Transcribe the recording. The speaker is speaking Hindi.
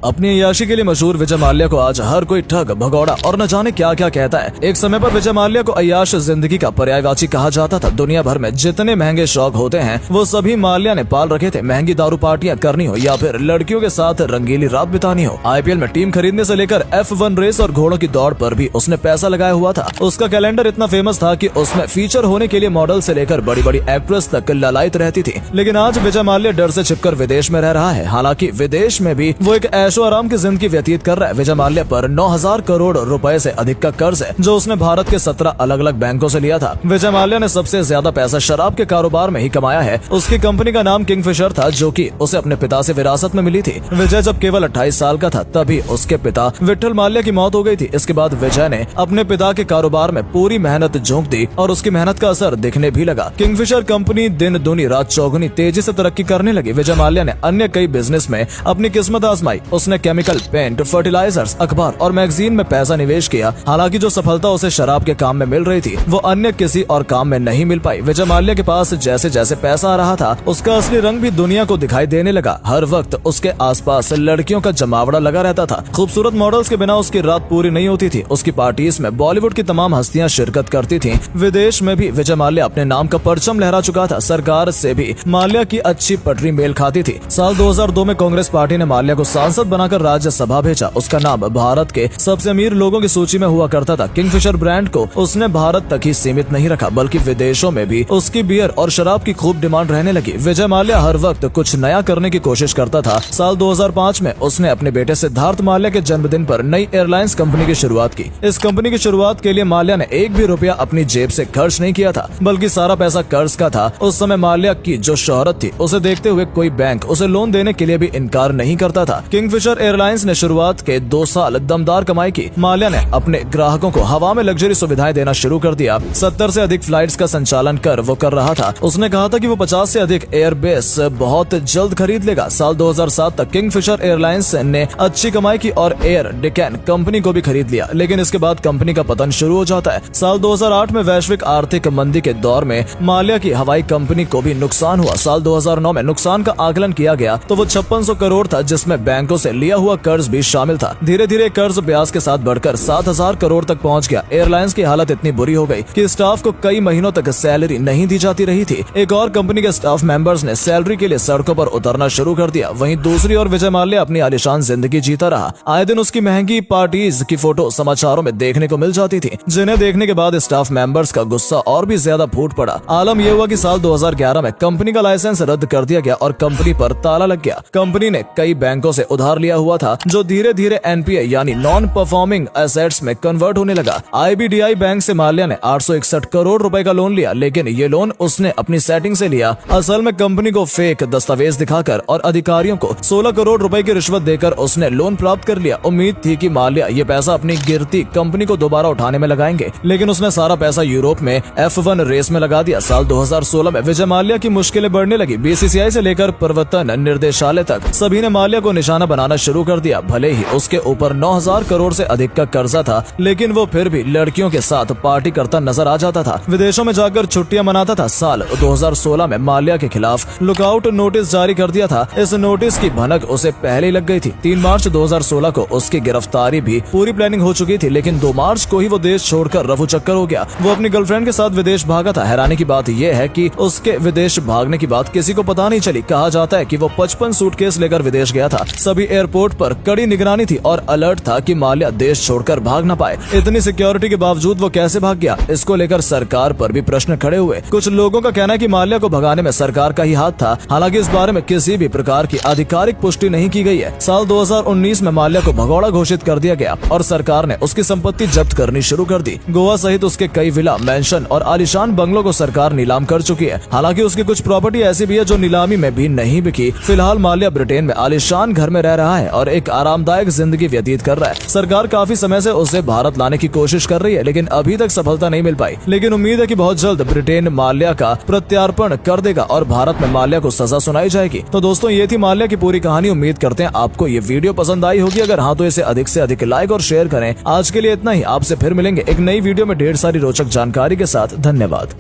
अपनी अय्याशी के लिए मशहूर विजय माल्या को आज हर कोई ठग, भगौड़ा और न जाने क्या क्या कहता है। एक समय पर विजय माल्या को अय्याश जिंदगी का पर्यायवाची कहा जाता था। दुनिया भर में जितने महंगे शौक होते हैं वो सभी माल्या ने पाल रखे थे। महंगी दारू पार्टियां करनी हो या फिर लड़कियों के साथ रंगीली रात बितानी हो, आईपीएल में टीम खरीदने से लेकर F1 रेस और घोड़ों की दौड़ पर भी उसने पैसा लगाया हुआ था। उसका कैलेंडर इतना फेमस था कि उसमें फीचर होने के लिए मॉडल से लेकर बड़ी बड़ी एक्ट्रेस तक ललायत रहती थी। लेकिन आज विजय माल्या डर से छिपकर विदेश में रह रहा है। हालांकि विदेश में भी वो एक ऐशो आराम की जिंदगी व्यतीत कर रहा है। विजय माल्या पर 9,000 करोड़ रुपए से अधिक का कर्ज है जो उसने भारत के 17 अलग अलग बैंकों से लिया था। विजय माल्या ने सबसे ज्यादा पैसा शराब के कारोबार में ही कमाया है। उसकी कंपनी का नाम किंगफिशर था जो कि उसे अपने पिता से विरासत में मिली थी। विजय जब केवल 28 साल का था तभी उसके पिता विठल माल्या की मौत हो गई थी। इसके बाद विजय ने अपने पिता के कारोबार में पूरी मेहनत झोंक दी और उसकी मेहनत का असर दिखने भी लगा। किंगफिशर कंपनी दिन दूनी रात चौगुनी तेजी से तरक्की करने लगी। विजय माल्या ने अन्य कई बिजनेस में अपनी किस्मत आजमाई। उसने केमिकल, पेंट, फर्टिलाइजर्स, अखबार और मैगजीन में पैसा निवेश किया। हालांकि जो सफलता उसे शराब के काम में मिल रही थी वो अन्य किसी और काम में नहीं मिल पाई। विजय माल्या के पास जैसे जैसे पैसा आ रहा था उसका असली रंग भी दुनिया को दिखाई देने लगा। हर वक्त उसके आसपास लड़कियों का जमावड़ा लगा रहता था। खूबसूरत मॉडल्स के बिना उसकी रात पूरी नहीं होती थी। उसकी पार्टीज में बॉलीवुड की तमाम हस्तियां शिरकत करती थीं। विदेश में भी विजय माल्या अपने नाम का परचम लहरा चुका था। सरकार से भी माल्या की अच्छी पटरी मेल खाती थी। साल 2002 में कांग्रेस पार्टी ने माल्या को सांसद बनाकर राज्यसभा भेजा। उसका नाम भारत के सबसे अमीर लोगों की सूची में हुआ करता था। किंगफिशर ब्रांड को उसने भारत तक ही सीमित नहीं रखा बल्कि विदेशों में भी उसकी बियर और शराब की खूब डिमांड रहने लगी। विजय माल्या हर वक्त कुछ नया करने की कोशिश करता था। साल 2005 में उसने अपने बेटे सिद्धार्थ माल्या के जन्मदिन पर नई एयरलाइंस कंपनी की शुरुआत की। इस कंपनी की शुरुआत के लिए माल्या ने एक भी रुपया अपनी जेब से खर्च नहीं किया था बल्कि सारा पैसा कर्ज का था। उस समय माल्या की जो शोहरत थी उसे देखते हुए कोई बैंक उसे लोन देने के लिए भी इनकार नहीं करता था। किंगफिशर एयरलाइंस ने शुरुआत के 2 साल दमदार कमाई की। माल्या ने अपने ग्राहकों को हवा में लग्जरी सुविधाएं देना शुरू कर दिया। 70 से अधिक फ्लाइट्स का संचालन वो कर रहा था। उसने कहा था कि वो 50 से अधिक एयरबेस बहुत जल्द खरीद लेगा। साल 2007 तक किंगफिशर एयरलाइंस ने अच्छी कमाई की और एयर डेक्कन कंपनी को भी खरीद लिया। लेकिन इसके बाद कंपनी का पतन शुरू हो जाता है। साल 2008 में वैश्विक आर्थिक मंदी के दौर में माल्या की हवाई कंपनी को भी नुकसान हुआ। साल 2009 में नुकसान का आकलन किया गया तो वो 5600 करोड़ था जिसमें बैंकों से लिया हुआ कर्ज भी शामिल था। धीरे धीरे कर्ज ब्याज के साथ बढ़कर 7000 करोड़ तक पहुंच गया। एयरलाइंस की हालत इतनी बुरी हो गई कि स्टाफ को कई महीनों तक सैलरी नहीं दी जाती रही थी। एक और कंपनी के स्टाफ मेंबर्स ने सैलरी के लिए सड़कों पर उतरना शुरू कर दिया। वहीं दूसरी ओर विजय माल्या अपनी आलीशान जिंदगी जीता रहा। आए दिन उसकी महंगी पार्टीज की फोटो समाचारों में देखने को मिल जाती थी जिन्हें देखने के बाद स्टाफ मेंबर्स का गुस्सा और भी ज्यादा फूट पड़ा। आलम यह हुआ कि साल 2011 में कंपनी का लाइसेंस रद्द कर दिया गया और कंपनी पर ताला लग गया। कंपनी ने कई बैंकों से उधार लिया हुआ था जो धीरे धीरे एनपीए यानी नॉन परफॉर्मिंग एसेट्स में कन्वर्ट होने लगा। IBDI बैंक से माल्या ने 861 करोड़ रुपए का लोन लिया लेकिन ये लोन उसने अपनी सेटिंग से लिया। असल में कंपनी को फेक दस्तावेज दिखाकर और अधिकारियों को 16 करोड़ रुपए की रिश्वत देकर उसने लोन प्राप्त कर लिया। उम्मीद थी कि माल्या ये पैसा अपनी गिरती कंपनी को दोबारा उठाने में लगाएंगे लेकिन उसने सारा पैसा यूरोप में F1 रेस में लगा दिया। साल 2016 में विजय माल्या की मुश्किलें बढ़ने लगी। BCCI से लेकर प्रवर्तन निर्देशालय तक सभी ने माल्या को निशाना बनाना शुरू कर दिया। भले ही उसके ऊपर 9000 करोड़ से अधिक का कर्जा था लेकिन वो फिर भी लड़कियों के साथ पार्टी करता नजर आ जाता था। विदेशों में जाकर छुट्टियां मनाता था। साल 2016 में माल्या के खिलाफ लुकआउट नोटिस जारी कर दिया था। इस नोटिस की भनक उसे पहले ही लग गई थी। 3 मार्च 2016 को उसकी गिरफ्तारी भी पूरी प्लानिंग हो चुकी थी लेकिन 2 मार्च को ही वो देश छोड़कर रफू चक्कर हो गया। वो अपनी गर्लफ्रेंड के साथ विदेश भागा था। हैरानी की बात यह है कि उसके विदेश भागने की बात किसी को पता नहीं चली। कहा जाता है कि वो 55 सूटकेस लेकर विदेश गया था। सभी एयरपोर्ट पर कड़ी निगरानी थी और अलर्ट था कि माल्या देश छोड़कर भाग न पाए। इतनी सिक्योरिटी के बावजूद वो कैसे भाग गया, इसको लेकर सरकार पर भी प्रश्न खड़े हुए। कुछ लोगों का कहना है कि माल्या को भगाने में सरकार का ही हाथ था। हालांकि इस बारे में किसी भी प्रकार की आधिकारिक पुष्टि नहीं की गई है। साल 2019 में माल्या को भगौड़ा घोषित कर दिया गया और सरकार ने उसकी संपत्ति जब्त करनी शुरू कर दी। गोवा सहित उसके कई विला, मेंशन और आलीशान बंगलों को सरकार नीलाम कर चुकी है। हालांकि उसकी कुछ प्रॉपर्टी ऐसी भी है जो नीलामी में भी नहीं बिकी। फिलहाल माल्या ब्रिटेन में आलीशान घर में रह रहा है और एक आरामदायक जिंदगी व्यतीत कर रहा है। सरकार काफी समय से उसे भारत लाने की कोशिश कर रही है लेकिन अभी तक सफलता नहीं मिल पाई। लेकिन उम्मीद है कि बहुत जल्द ब्रिटेन माल्या का प्रत्यार्पण कर देगा और भारत में माल्या को सजा सुनाई जाएगी। तो दोस्तों ये थी माल्या की पूरी कहानी। उम्मीद करते हैं आपको ये वीडियो पसंद आई होगी। अगर हाँ तो इसे अधिक से अधिक लाइक और शेयर करें। आज के लिए इतना ही। आपसे फिर मिलेंगे एक नई वीडियो में ढेर सारी रोचक जानकारी के साथ। धन्यवाद।